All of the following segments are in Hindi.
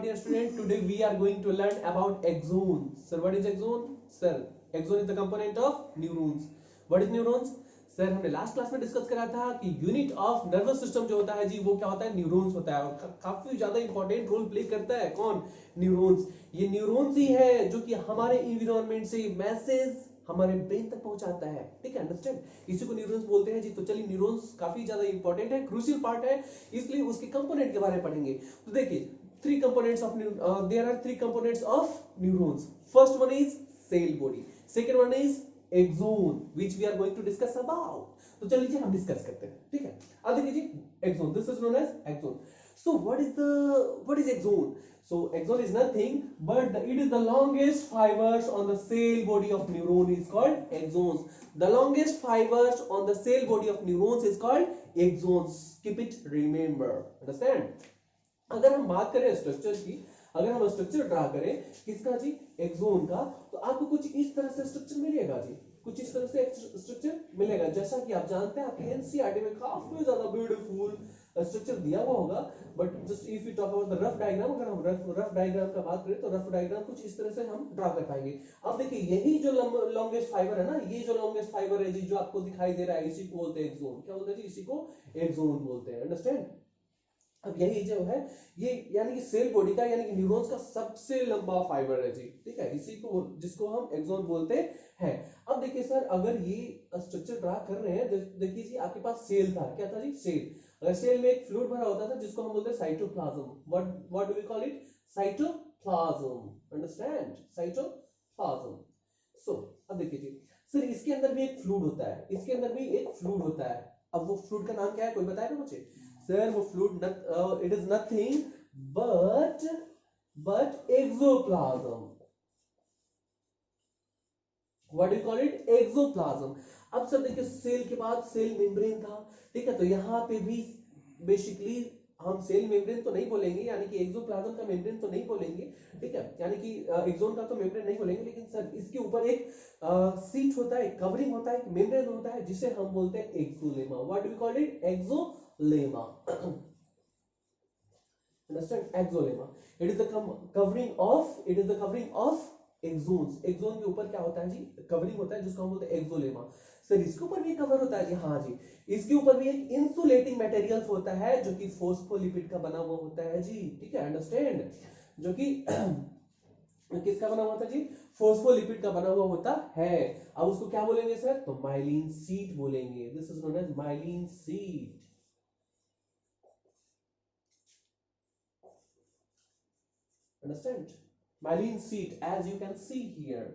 dear student, today we are going to learn about axon. Sir, what is axon? Sir, axon is the component of neurons. What is neurons? Sir हमने लास्ट क्लास में डिस्कस करा था कि यूनिट ऑफ नर्वस सिस्टम जो होता है जी वो क्या होता है, न्यूरॉन्स होता है। और काफी ज्यादा इंपॉर्टेंट रोल प्ले करता है कौन, न्यूरॉन्स। ये न्यूरॉन्स ही है जो कि हमारे एनवायरनमेंट से मैसेज हमारे ब्रेन तक पहुंचाता है, ठीक है, अंडरस्टैंड। इसी को न्यूरॉन्स बोलते हैं जी। तो चलिए, न्यूरॉन्स काफी ज्यादा इंपॉर्टेंट है, क्रूशियल पार्ट है, इसलिए उसके कंपोनेंट के बारे में पढ़ेंगे। तो देखिए, three components of there are three components of neurons. First one is cell body, second one is axon which we are going to discuss about. तो चलिए हम डिस्कस करते हैं, ठीक है। अब देखिए जी, axon, this is known as axon. So what is axon? So axon is nothing but it is the longest fibers on the cell body of neuron is called axons. The longest fibers on the cell body of neurons is called axons. Keep it, remember, understand? अगर हम बात करें स्ट्रक्चर की, अगर हम स्ट्रक्चर ड्रा करें किसका जी, एक्सोन का, तो आपको कुछ इस तरह से स्ट्रक्चर मिलेगा जी, कुछ इस तरह से स्ट्रक्चर मिलेगा। जैसा कि आप जानते हैं, आपके एनसीईआरटी में काफी ज्यादा ब्यूटीफुल स्ट्रक्चर दिया हुआ होगा, but just if you talk about the rough diagram, अगर हम रफ डायग्राम का बात करें तो रफ डायग्राम कुछ इस तरह से हम ड्रा कर पाएंगे। अब देखिए, यही जो लॉन्गेस्ट फाइबर है ना, ये जो लॉन्गेस्ट फाइबर है जी जो आपको दिखाई दे रहा है, इसी को बोलते हैं एक्सोन। क्या बोलते हैं जी, इसी को एक्सोन बोलते हैं, अंडरस्टैंड। अब यही जो है ये यानी कि सेल बॉडी का यानी कि न्यूरॉन्स का सबसे लंबा फाइबर है जी, ठीक है, इसी को जिसको हम एक्सोन बोलते हैं। अब देखिए सर, अगर ये स्ट्रक्चर ड्रा कर रहे हैं, देखिए जी आपके पास सेल था, क्या था जी, सेल। अगर सेल में एक फ्लूइड भरा होता था जिसको हम बोलते हैं cytoplasm. What do we call it, cytoplasm, understand, cytoplasm. So अब देखिए जी सर, इसके अंदर भी एक फ्लूइड होता है, इसके अंदर भी एक फ्लूइड होता है। अब वो फ्लूइड का नाम क्या है, कोई बताएगा मुझे? सर वो fluid it is nothing but axoplasm. What do call it, axoplasm. अब सर देखिए, सेल के बाद सेल मेम्ब्रेन था, ठीक है, तो यहाँ पे भी बेसिकली हम सेल मेम्ब्रेन तो नहीं बोलेंगे, यानी कि एक्सोप्लाज्म का मेम्ब्रेन तो नहीं बोलेंगे, ठीक है, यानी कि एक्सोन का तो मेम्ब्रेन नहीं बोलेंगे, लेकिन सर इसके ऊपर एक सीट होता है, कवरिंग होता है, एक मेम्ब्रेन होता है जिसे हम बोलते हैं axolemma. What do we call it, axolemma, understand, exolema. It is the covering of axons. एक्सोन के ऊपर क्या होता है जी, कवरिंग होता है जिसको हम बोलते हैं एक्सोलेमा। सर इसके ऊपर भी कवर होता है जी, हाँ जी, इसके ऊपर भी एक इंसुलेटिंग मटेरियल होता है जो कि फोस्फोलिपिड का बना हुआ होता है जी, ठीक है, अंडरस्टैंड, जो कि किसका बना हुआ था जी, फोस्फोलिपिड का बना हुआ होता है। अब उसको क्या बोलेंगे सर, तो माइलिन शीट बोलेंगे। This is known as myelin sheath, understand, myelin sheet, as you can see here,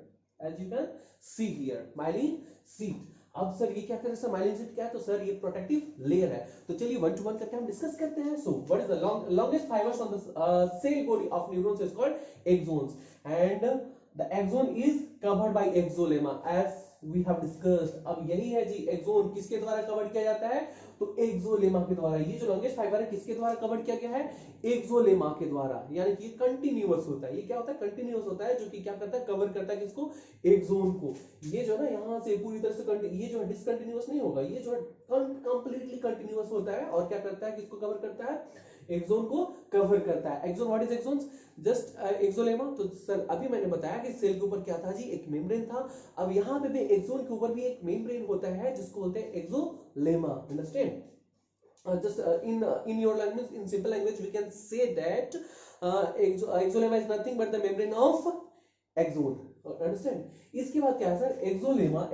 myelin sheet। अब सर ये क्या करे सर, myelin sheet क्या है, तो सर ये प्रोटेक्टिव लेयर है। तो चलिए वन टू वन करके हम डिस्कस करते हैं। सो what is the longest fibers on the cell body of neurons is called axons, and the axon is covered by axolema as we have discussed। अब यही है जी, एक्सोन किसके द्वारा कवर किया जाता है, तो एक्सोलेमा के द्वारा। ये जो लॉन्गेस्ट फाइबर है किसके द्वारा कवर किया गया है, एक्सोलेमा के द्वारा, यानी कि कंटिन्यूअस होता है। ये क्या होता है, कंटिन्यूअस होता है, जो कि क्या करता है, कवर करता है किसको, एक्सोन को। ये जो है ना, यहाँ से पूरी तरह से ये जो है डिसकंटिन्यूअस नहीं होगा, ये जो है कंप्लीटली कंटिन्यूअस होता है और क्या करता है, किसको कवर करता है, एक्सोन को कवर करता है। Axon, what is axon, just axolemma. तो सर अभी मैंने बताया कि सेल के ऊपर क्या था जी, एक मेम्ब्रेन था। अब यहाँ पे भी एक्सोन के ऊपर भी एक मेम्ब्रेन होता है जिसको बोलते हैं axolemma, understand. Just in your language, in simple language, we can say that exolema is nothing but the membrane of axon, understand। इसके बाद क्या है sir,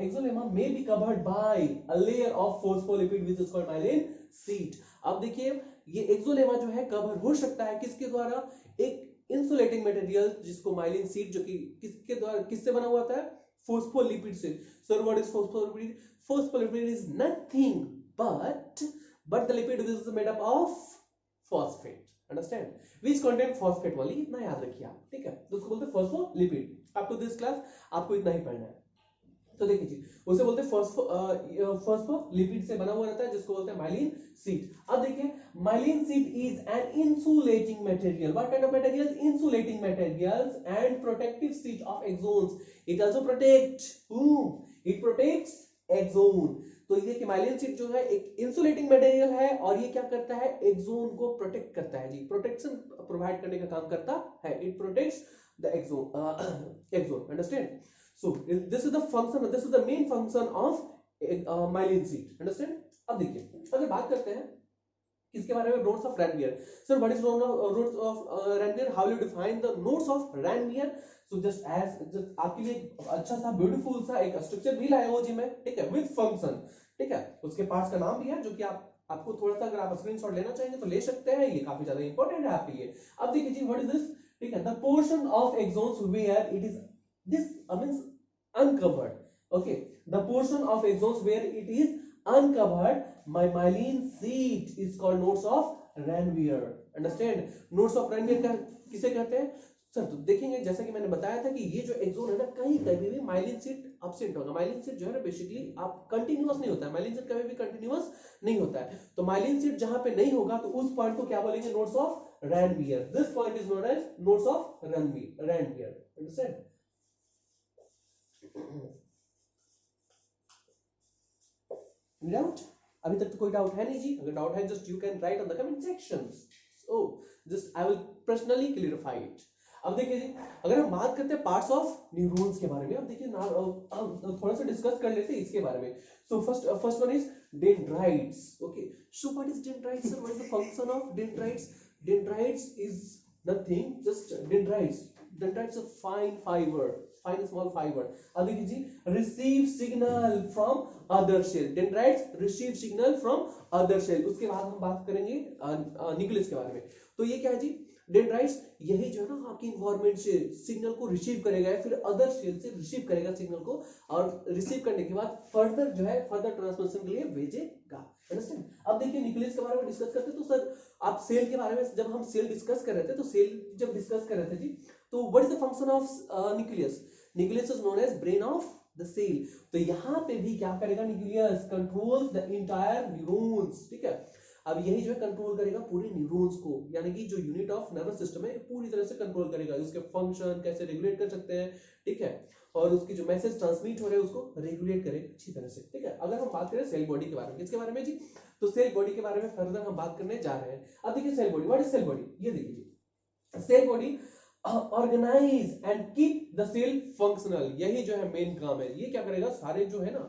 exolema may be covered by a layer of phospholipid which is called myelin sheet। अब देखिए, ये एक्सोलेमा जो है कवर हो सकता है किसके द्वारा, एक इंसुलेटिंग मटेरियल जिसको माइलिन शीट, जो कि किसके द्वारा, किससे बना हुआ था, फोस्फोलिपिड से। Sir what is phospholipid, phospholipid is nothing but the lipid is made up of phosphate, understand, which contain phosphate only। इतना याद रखिए आप, ठीक है, तो उसको बोलते हैं phospholipid. Up to this class आपको इतना ही पढ़ना है। तो देखिए जी, उसे बोलते हैं फोस्फोलिपिड से बना हुआ रहता है जिसको बोलते हैं माइलिन शीट। अब देखिए, myelin sheath is an insulating material. What kind of material, insulating materials and protective sheath of axons. It also protect whom, it protects axon. तो ये कि माइलिन शीट जो है एक इंसुलेटिंग मटेरियल है और ये क्या करता है, एक्सोन को प्रोटेक्ट करता है जी, प्रोटेक्शन प्रोवाइड करने का काम करता है, it protects the axon understand. So this is the function, this is the main function of myelin sheath understand. अब देखिए अगर बात करते हैं किसके बारे में, nodes of Ranvier. Sir what is nodes of Ranvier, how you define the nodes of Ranvier. So just आपके लिए अच्छा सा ब्यूटीफुल सा एक स्ट्रक्चर भी लाया हो जी मैं, ठीक है, विद फंक्शन, ठीक है, उसके पार्ट्स का नाम भी है जो कि आपको थोड़ा सा अगर आप स्क्रीनशॉट लेना चाहेंगे तो ले सकते हैं, ये काफी ज्यादा इंपॉर्टेंट है आपके लिए। अब देखिए जी व्हाट इज दिस, ठीक है, the portion of axons where it is this means uncovered, okay, the portion of axons where it is uncovered, my myelin sheath is called nodes of Ranvier, understand। nodes of Ranvier का किसे कहते हैं सर, तो देखेंगे जैसा कि मैंने बताया था कि ये जो एक्सोन है ना, कहीं कभी भी माइलिन शीट एब्सेंट होगा। माइलिन शीट जो है ना बेसिकली आप कंटिन्यूअस नहीं होता है, माइलिन शीट कभी भी कंटिन्यूअस नहीं होता है, तो माइलिन शीट जहां पे नहीं होगा तो उस पॉइंट को क्या बोलेंगे, nodes of Ranvier, this point is known as nodes of Ranvier understand. Doubt, अभी तक तो कोई डाउट है नहीं जी, अगर डाउट है just you can write on the comment sections, so just I will personally clarify it. अब देखिए जी अगर हम बात करते हैं पार्ट्स ऑफ न्यूरॉन्स के बारे में, अब देखिए थोड़ा सा डिस्कस कर लेते हैं इसके बारे में। So first one is dendrites, okay, so what is dendrites sir, what is the function of dendrites. Dendrites is nothing just dendrites a fine fiber, fine small fiber. अब देखिए जी receive signal from other cell, dendrites receive signal from other cell. उसके बाद हम बात करेंगे न्यूक्लियस के बारे में। तो ये क्या है जी, डेंड्राइट्स यही जो है ना आपकी इन्वायरमेंट से सिग्नल को रिसीव करेगा, फिर अदर सेल से रिसीव करेगा सिग्नल को, और रिसीव करने के बाद फर्दर जो है फर्दर ट्रांसमिशन के लिए भेजेगा, अंडरस्टैंड। अब देखिए न्यूक्लियस के बारे में डिस्कस करते हैं, तो सर आप सेल के बारे में, जब हम सेल डिस्कस कर रहे थे, तो सेल जब डिस्कस कर रहे थे जी, तो what is the function of nucleus, nucleus is known as brain of the cell. तो यहां पे भी क्या करेगा nucleus, controls the entire neurons, ठीक है। अब यही जो है कंट्रोल करेगा पूरे न्यूरॉन्स को, यानी कि जो यूनिट ऑफ नर्वस सिस्टम है पूरी तरह से कंट्रोल करेगा, उसके फंक्शन कैसे रेगुलेट कर सकते हैं, ठीक है, और उसकी जो मैसेज ट्रांसमिट हो रहे हैं उसको रेगुलेट करेगा अच्छी तरह से, ठीक है। अगर हम बात करें सेल बॉडी के बारे में, किसके बारे में जी, तो सेल बॉडी के बारे में फर्दर हम बात करने जा रहे हैं। अब देखिए cell body, what is cell body, ये देखिए जी, cell body organize and keep the cell functional, यही जो है मेन काम है। ये क्या करेगा, सारे जो है ना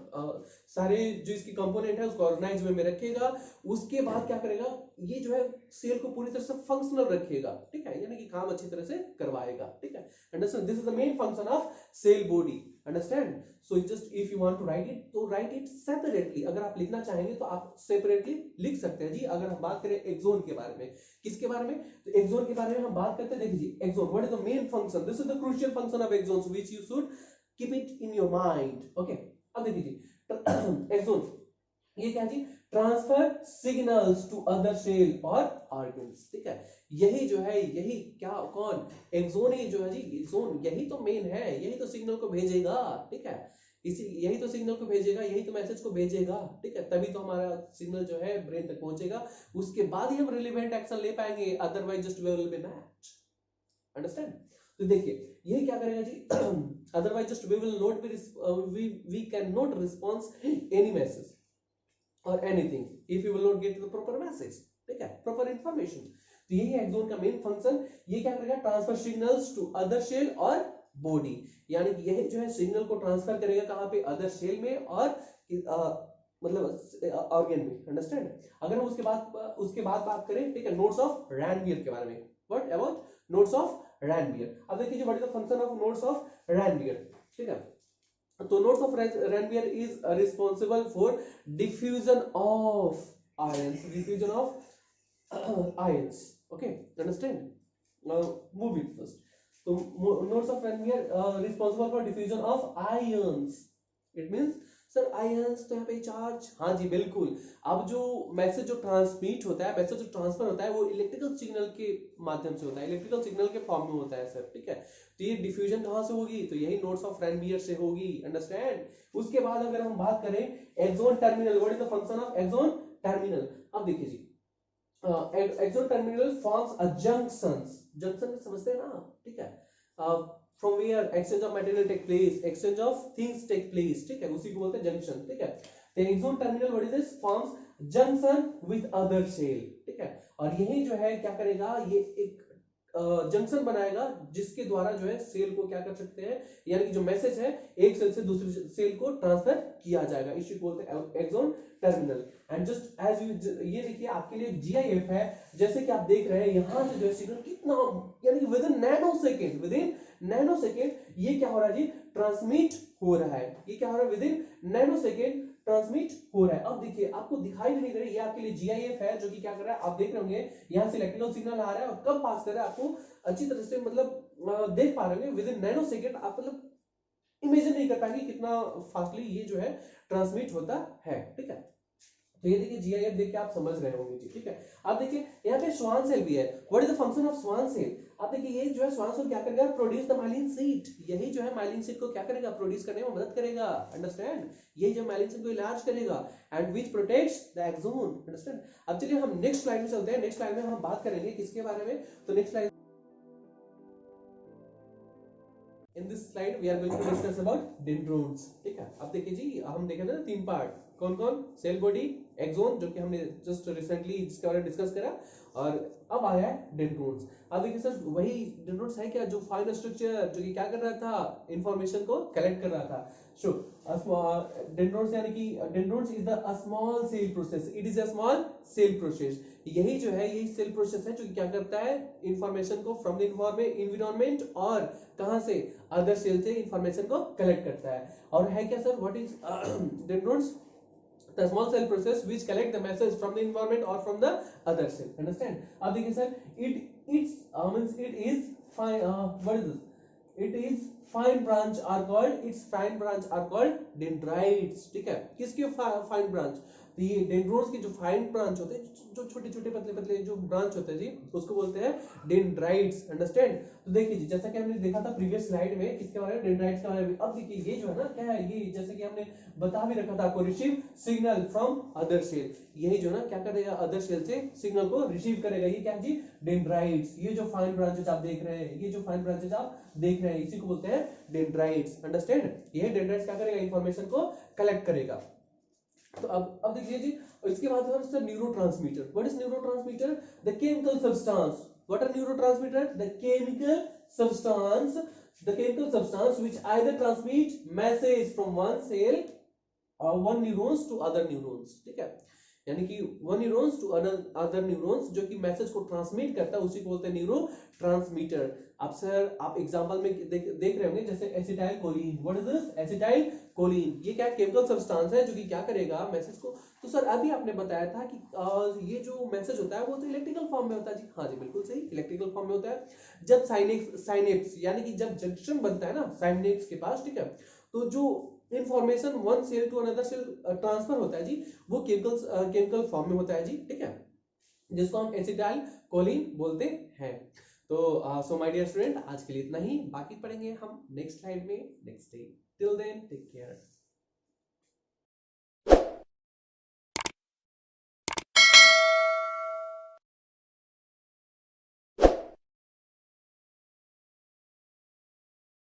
सारे जो इसकी कंपोनेंट है उसको ऑर्गेनाइज में रखेगा, उसके बाद क्या करेगा, ये जो है सेल को पूरी तरह से फंक्शनल रखेगा, ठीक है, यानी कि काम अच्छी तरह से करवाएगा, ठीक है, understand. This is the main function of cell body, understand. So just if you want to write it, तो राइट इट सेपरेटली, अगर आप लिखना चाहेंगे तो आप सेपरेटली लिख सकते हैं जी। अगर हम बात करें एक्सोन के बारे में, किसके बारे में, तो एक्सोन के बारे में हम बात करते हैं। देखिए जी axon, what is the main function, this is the crucial function of axons which you should keep it in your mind, okay. अब देखिए जी एक्सोन ये क्या जी, transfer signals to other cell और ऑर्गन्स, ठीक है। यही जो है, यही क्या, कौन, एक्सोन ही जो है जी, एक्सोन यही तो मेन है, यही तो सिग्नल को भेजेगा, ठीक है, इसी यही तो सिग्नल को भेजेगा, यही तो मैसेज को भेजेगा, ठीक है, तभी तो हमारा सिग्नल जो है ब्रेन तक पहुंचेगा, उसके बाद ही हम रिलेवेंट एक्शन ले पाएंगे, otherwise just we will be match, understand. तो देखिए ये क्या करेगा जी, otherwise just we will not be we can not response any message और anything if you will not get the proper message, ठीक है, प्रॉपर इंफॉर्मेशन। तो यही एक्सोन का मेन फंक्शन, ये क्या करेगा, transfer signals to other cell और बॉडी, यानी कि यही जो है सिग्नल को ट्रांसफर करेगा कहां पे, अदर सेल में और मतलब ऑर्गन में, अंडरस्टैंड। अगर हम उसके बाद बात करें, ठीक है, नोड्स ऑफ रैनवियर के बारे में, what about nodes of Ranvier. अब देखिए what is the function of nodes of Ranvier, ठीक है। तो nodes of Ranvier is responsible for diffusion of ions, diffusion of ions, okay, understand. Move it first. तो nodes of Ranvier responsible for diffusion of ions, it means sir ions तो यहाँ पे चार्ज, हाँ जी बिल्कुल। अब जो मैसेज जो ट्रांसमिट होता है, मैसेज जो ट्रांसफर होता है वो इलेक्ट्रिकल सिग्नल के माध्यम से होता है, इलेक्ट्रिकल सिग्नल के फॉर्म में होता है सर, ठीक है। तो ये डिफ्यूजन कहाँ से होगी, तो यही नोड्स ऑफ रैनवियर से होगी, अंडरस्टैंड। उसके बाद अगर हम बात करें axon terminal, what is the function of axon terminal. अब देखिए जी axon terminal forms a junction समझते हैं ना, ठीक है, from where exchange of material take place, exchange of things take place, ठीक है, उसी को बोलते हैं जंक्शन, ठीक है। The axon terminal what is this forms junction with other cell, ठीक है। और यही जो है क्या करेगा, ये एक जंक्शन बनाएगा जिसके द्वारा जो है सेल को क्या कर सकते हैं, यानी कि जो मैसेज है एक सेल से दूसरी सेल को ट्रांसफर किया जाएगा, इसी को बोलते हैं axon terminal. And just as you, ये देखिए आपके लिए जीआईएफ है, जैसे कि आप देख रहे हैं यहां से जो है सिग्नल कितना, यानी कि विद इन नैनो सेकेंड ये क्या हो रहा है जी, ट्रांसमिट हो रहा है। ये क्या हो रहा है, with in nano second transmit हो रहा है। अब देखिए आपको दिखाई भी नहीं दे रहा है, ये आपके लिए जीआईएफ है जो कि क्या कर रहा है, आप देख रहे होंगे यहां से इलेक्ट्रिकल सिग्नल आ रहा है और कब पास कर रहा है आपको अच्छी तरह से मतलब देख पा रहे होंगे, विद इन नैनो सेकेंड आप मतलब इमेजिन नहीं कर पाएंगे कितना फास्टली ये जो है ट्रांसमिट होता है, ठीक है। तो ये देखिए जीआईएफ देख के आप समझ रहे होंगे जी, ठीक है। अब देखिए यहाँ पे श्वान सेल भी है, what is the function of Schwann cell. अब देखिए ये जो है श्वान सेल क्या करेगा, प्रोड्यूस द माइलिन सीट, यही जो है माइलिन सीट को क्या करेगा, प्रोड्यूस करने में मदद करेगा, अंडरस्टैंड, यही जो माइलिन सीट को इलाज करेगा and which protects the axon, understand. अब चलिए हम नेक्स्ट स्लाइड में चलते हैं, नेक्स्ट स्लाइड में हम बात करेंगे किसके बारे में, तो next slide, in this slide we are going to discuss about dendrons, ठीक है। अब देखिए जी हम देखे थे ना 3 पार्ट, कौन कौन, सेल बॉडी, एक्सोन जो कि हमने जस्ट रिसेंटली इसके बारे में डिस्कस करा, और अब आया है डेंड्रोन्स। अब देखिए सर वही डेंड्रोन्स है क्या, जो फाइन स्ट्रक्चर जो कि क्या कर रहा था, इंफॉर्मेशन को कलेक्ट कर रहा था। सो डेंड्रोन्स यानी कि dendrons is the small cell process, it is a small cell process, यही जो है यही सेल प्रोसेस है जो कि क्या करता है, इंफॉर्मेशन को फ्रॉम द एनवायरनमेंट और कहां से, अदर सेल से इंफॉर्मेशन को कलेक्ट करता है। और है क्या sir, what is dendrons, the small cell process which collect the message from the environment or from the other cell, understand। अब देखिए sir it is fine, what is this, it is fine branch are called, its fine branch are called dendrites, ठीक है। किसके फाइन ब्रांच, तो ये डेंड्रोन्स के जो फाइन ब्रांच होते हैं, जो छोटे छोटे पतले पतले जो ब्रांच होते हैं जी, उसको बोलते हैं डेंड्राइट्स, अंडरस्टैंड। तो देखिए जी जैसा कि हमने देखा था प्रीवियस स्लाइड में किसके बारे में, डेंड्राइट्स के बारे में। अब देखिए ये जो है ना क्या है, ये जैसे कि हमने बता भी रखा था आपको, receive signal from other cell, यही जो ना क्या करेगा, अदर सेल से सिग्नल को रिसीव करेगा, ये क्या है जी, डेंड्राइट्स। ये जो फाइन ब्रांचेस आप देख रहे हैं, ये जो फाइन ब्रांचेस आप देख रहे हैं इसी को बोलते हैं डेंड्राइट्स, अंडरस्टैंड। ये डेंड्राइट्स क्या करेगा, इंफॉर्मेशन को कलेक्ट करेगा। तो अब देखिए जी इसके बाद है neurotransmitter. What is neurotransmitter, the chemical substance, what are neurotransmitter, the chemical substance which either transmit message from one cell or one neurons to other neurons, ठीक है। यानी कि one neurons to other neurons जो कि मैसेज को ट्रांसमिट करता है उसी को बोलते हैं न्यूरो ट्रांसमीटर। अब सर आप एग्जांपल में देख रहे होंगे जैसे acetyl choline, what is this, acetyl choline, ये क्या केमिकल सब्सटेंस है जो कि क्या करेगा मैसेज को, तो सर अभी आपने बताया था कि ये जो मैसेज होता है वो तो इलेक्ट्रिकल फॉर्म में होता है जी, हाँ जी बिल्कुल सही, इलेक्ट्रिकल फॉर्म में होता है। जब साइनेप्स यानी कि जब जंक्शन बनता है ना साइनेप्स के पास, ठीक है, तो जो information one cell to another cell transfer होता है जी, वो केमिकल फॉर्म में होता है जी, ठीक है, जिसको हम एसिटाइल कोलिन बोलते हैं। तो सो माय डियर स्टूडेंट आज के लिए इतना ही, बाकी पढ़ेंगे हम नेक्स्ट स्लाइड में next day. Till then take care.